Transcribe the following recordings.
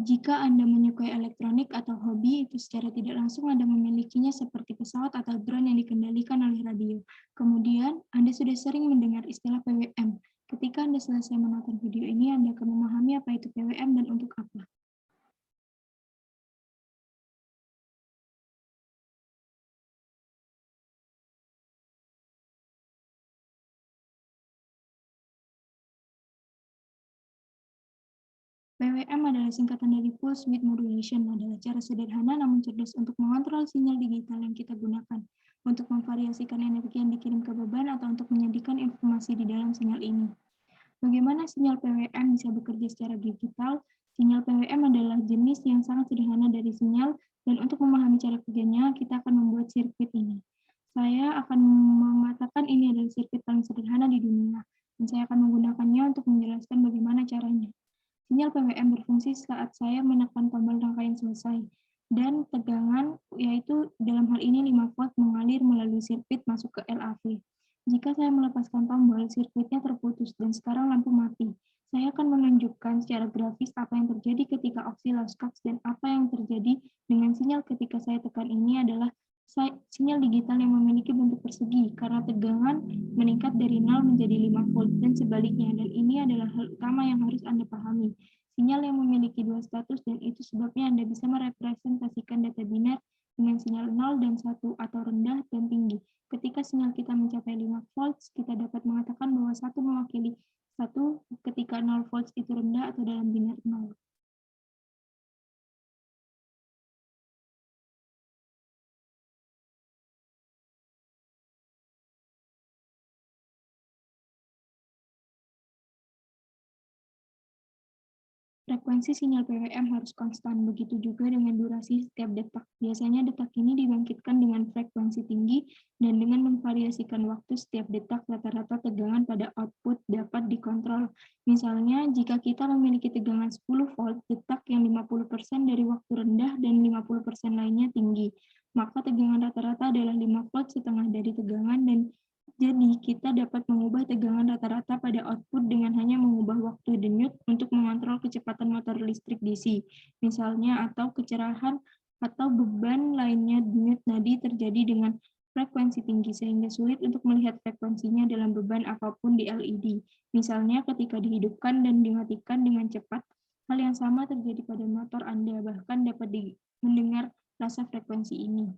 Jika Anda menyukai elektronik atau hobi, itu secara tidak langsung Anda memilikinya seperti pesawat atau drone yang dikendalikan oleh radio. Kemudian, Anda sudah sering mendengar istilah PWM. Ketika Anda selesai menonton video ini, Anda akan memahami apa itu PWM dan untuk apa. PWM adalah singkatan dari Pulse Width Modulation, adalah cara sederhana namun cerdas untuk mengontrol sinyal digital yang kita gunakan, untuk memvariasikan energi yang dikirim ke beban atau untuk menyajikan informasi di dalam sinyal ini. Bagaimana sinyal PWM bisa bekerja secara digital? Sinyal PWM adalah jenis yang sangat sederhana dari sinyal, dan untuk memahami cara kerjanya, kita akan membuat sirkuit ini. Saya akan mengatakan ini adalah sirkuit paling sederhana di dunia, dan saya akan menggunakannya untuk menjelaskan bagaimana caranya. Sinyal PWM berfungsi saat saya menekan tombol rangkaian selesai, dan tegangan, yaitu dalam hal ini 5 volt, mengalir melalui sirkuit masuk ke LAV. Jika saya melepaskan tombol, sirkuitnya terputus dan sekarang lampu mati. Saya akan menunjukkan secara grafis apa yang terjadi ketika osiloskop dan apa yang terjadi dengan sinyal ketika saya tekan. Ini adalah sinyal digital yang memiliki bentuk persegi karena tegangan meningkat dari 0 menjadi 5 volt dan sebaliknya, dan ini adalah hal utama yang harus Anda pahami. Sinyal yang memiliki dua status, dan itu sebabnya Anda bisa merepresentasikan data binar dengan sinyal 0 dan 1 atau rendah dan tinggi. Ketika sinyal kita mencapai 5 volts, kita dapat mengatakan bahwa 1 mewakili 1 ketika 0 volts itu rendah atau dalam binar 0. Frekuensi sinyal PWM harus konstan, begitu juga dengan durasi setiap detak. Biasanya detak ini dibangkitkan dengan frekuensi tinggi, dan dengan memvariasikan waktu setiap detak, rata-rata tegangan pada output dapat dikontrol. Misalnya, jika kita memiliki tegangan 10 volt, detak yang 50% dari waktu rendah dan 50% lainnya tinggi, maka tegangan rata-rata adalah 5 volt setengah dari tegangan, dan jadi, kita dapat mengubah tegangan rata-rata pada output dengan hanya mengubah waktu denyut untuk mengontrol kecepatan motor listrik DC, misalnya, atau kecerahan atau beban lainnya. Denyut nadi terjadi dengan frekuensi tinggi, sehingga sulit untuk melihat frekuensinya dalam beban apapun di LED. Misalnya, ketika dihidupkan dan dimatikan dengan cepat, hal yang sama terjadi pada motor Anda, bahkan dapat mendengar rasa frekuensi ini.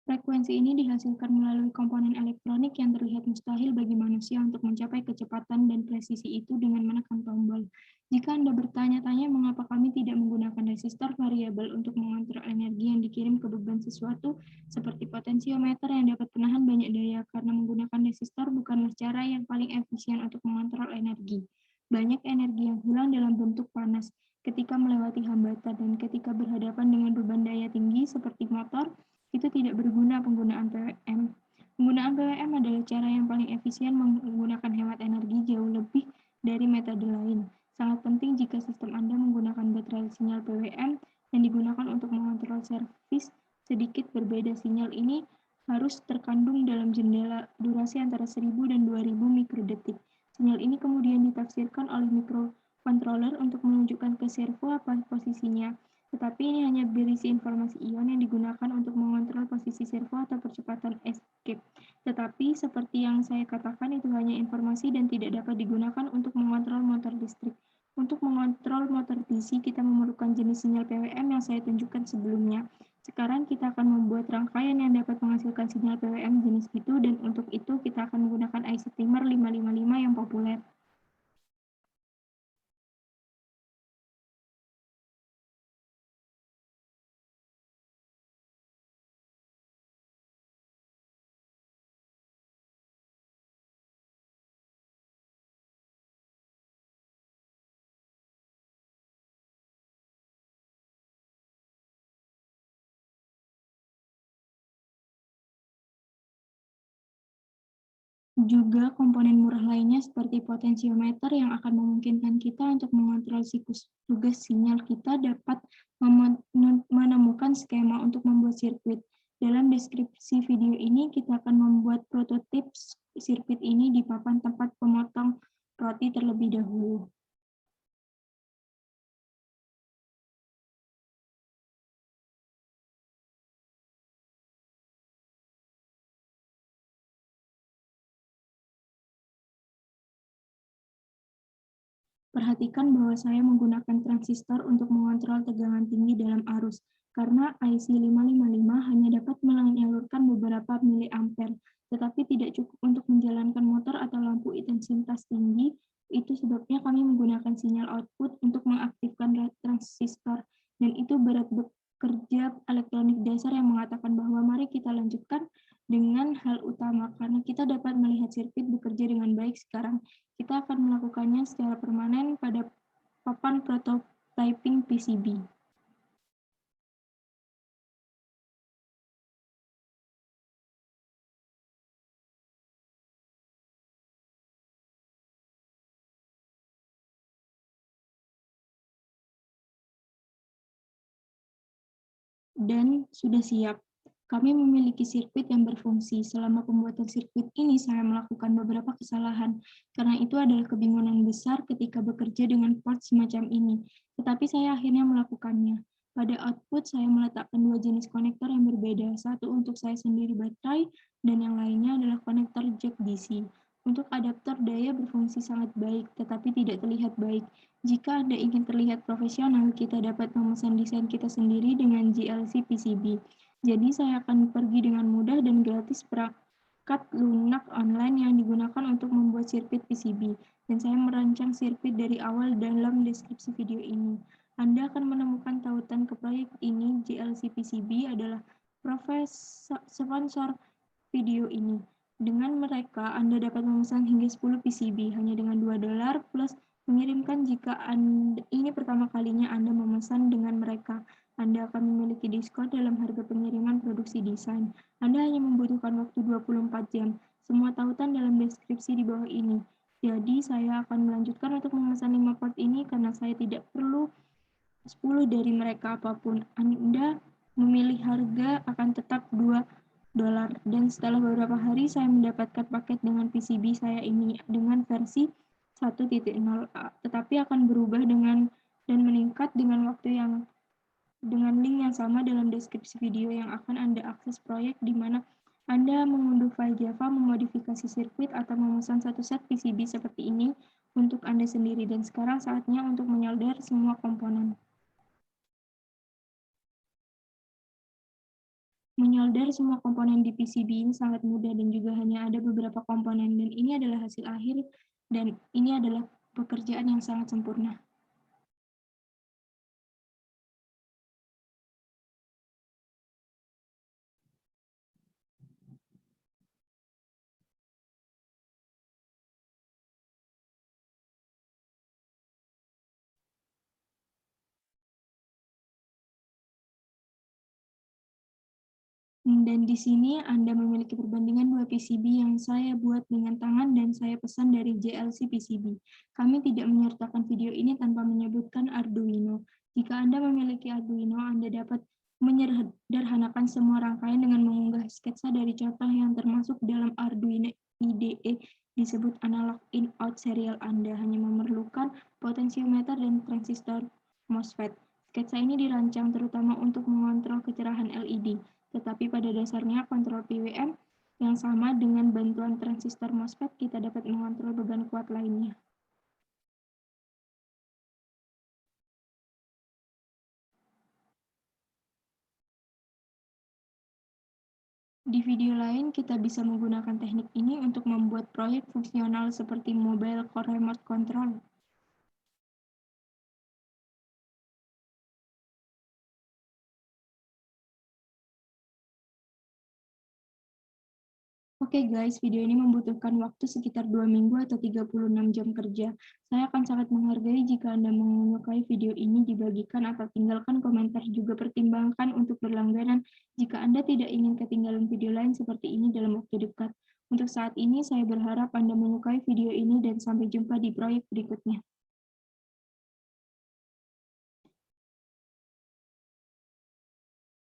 Frekuensi ini dihasilkan melalui komponen elektronik yang terlihat mustahil bagi manusia untuk mencapai kecepatan dan presisi itu dengan menekan tombol. Jika Anda bertanya-tanya mengapa kami tidak menggunakan resistor variabel untuk mengontrol energi yang dikirim ke beban sesuatu, seperti potensiometer yang dapat menahan banyak daya, karena menggunakan resistor bukanlah cara yang paling efisien untuk mengontrol energi. Banyak energi yang hilang dalam bentuk panas ketika melewati hambatan, dan ketika berhadapan dengan beban daya tinggi seperti motor, itu tidak berguna. Penggunaan PWM. Penggunaan PWM adalah cara yang paling efisien menggunakan hemat energi jauh lebih dari metode lain. Sangat penting jika sistem Anda menggunakan baterai sinyal PWM yang digunakan untuk mengontrol servis sedikit berbeda. Sinyal ini harus terkandung dalam jendela durasi antara 1000 dan 2000 mikrodetik. Sinyal ini kemudian ditafsirkan oleh microcontroller untuk menunjukkan ke servo apa posisinya, tetapi ini hanya berisi informasi ion yang digunakan untuk mengontrol posisi servo atau percepatan escape. Tetapi, seperti yang saya katakan, itu hanya informasi dan tidak dapat digunakan untuk mengontrol motor listrik. Untuk mengontrol motor DC, kita memerlukan jenis sinyal PWM yang saya tunjukkan sebelumnya. Sekarang kita akan membuat rangkaian yang dapat menghasilkan sinyal PWM jenis itu, dan untuk itu kita akan menggunakan IC Timer 555 yang populer. Juga komponen murah lainnya seperti potensiometer yang akan memungkinkan kita untuk mengontrol siklus tugas sinyal kita dapat menemukan skema untuk membuat sirkuit. Dalam deskripsi video ini, kita akan membuat prototip sirkuit ini di papan tempat pemotong roti terlebih dahulu. Perhatikan bahwa saya menggunakan transistor untuk mengontrol tegangan tinggi dalam arus, karena IC 555 hanya dapat menyalurkan beberapa miliampere, tetapi tidak cukup untuk menjalankan motor atau lampu intensitas tinggi. Itu sebabnya kami menggunakan sinyal output untuk mengaktifkan transistor, dan itu berat bekerja elektronik dasar yang mengatakan bahwa mari kita lanjutkan dengan hal utama, karena kita dapat melihat sirkuit bekerja dengan baik sekarang. Kita akan melakukannya secara permanen pada papan prototyping PCB. Dan sudah siap. Kami memiliki sirkuit yang berfungsi. Selama pembuatan sirkuit ini, saya melakukan beberapa kesalahan, karena itu adalah kebingungan besar ketika bekerja dengan port semacam ini. Tetapi saya akhirnya melakukannya. Pada output, saya meletakkan dua jenis konektor yang berbeda, satu untuk saya sendiri baterai, dan yang lainnya adalah konektor jack DC. Untuk adaptor daya berfungsi sangat baik, tetapi tidak terlihat baik. Jika Anda ingin terlihat profesional, kita dapat memesan desain kita sendiri dengan GLC PCB. Jadi saya akan pergi dengan mudah dan gratis perangkat lunak online yang digunakan untuk membuat sirkuit PCB. Dan saya merancang sirkuit dari awal dalam deskripsi video ini. Anda akan menemukan tautan ke proyek ini. GLC PCB adalah sponsor video ini. Dengan mereka, Anda dapat memesan hingga 10 PCB hanya dengan $2 plus mengirimkan jika ini pertama kalinya Anda memesan dengan mereka. Anda akan memiliki diskon dalam harga pengiriman produksi desain. Anda hanya membutuhkan waktu 24 jam. Semua tautan dalam deskripsi di bawah ini. Jadi, saya akan melanjutkan untuk memesan 5 port ini karena saya tidak perlu 10 dari mereka apapun. Anda memilih harga akan tetap $2. Dan setelah beberapa hari, saya mendapatkan paket dengan PCB saya ini dengan versi 1.0, tetapi akan berubah dan meningkat dengan dengan link yang sama dalam deskripsi video yang akan Anda akses proyek di mana Anda mengunduh file Java, memodifikasi sirkuit, atau memesan satu set PCB seperti ini untuk Anda sendiri. Dan sekarang saatnya untuk menyolder semua komponen. Menyolder semua komponen di PCB ini sangat mudah dan juga hanya ada beberapa komponen, dan ini adalah hasil akhir, dan ini adalah pekerjaan yang sangat sempurna. Dan di sini Anda memiliki perbandingan dua PCB yang saya buat dengan tangan dan saya pesan dari JLC PCB. Kami tidak menyertakan video ini tanpa menyebutkan Arduino. Jika Anda memiliki Arduino, Anda dapat menyederhanakan semua rangkaian dengan mengunggah sketsa dari contoh yang termasuk dalam Arduino IDE disebut analog in-out serial. Anda hanya memerlukan potensiometer dan transistor MOSFET. Sketsa ini dirancang terutama untuk mengontrol kecerahan LED. Tetapi pada dasarnya kontrol PWM yang sama dengan bantuan transistor MOSFET kita dapat mengontrol beban kuat lainnya. Di video lain, kita bisa menggunakan teknik ini untuk membuat proyek fungsional seperti mobile core remote control. Oke guys, video ini membutuhkan waktu sekitar 2 minggu atau 36 jam kerja. Saya akan sangat menghargai jika Anda menyukai video ini dibagikan atau tinggalkan komentar. Juga pertimbangkan untuk berlangganan jika Anda tidak ingin ketinggalan video lain seperti ini dalam waktu dekat. Untuk saat ini, saya berharap Anda menyukai video ini dan sampai jumpa di proyek berikutnya.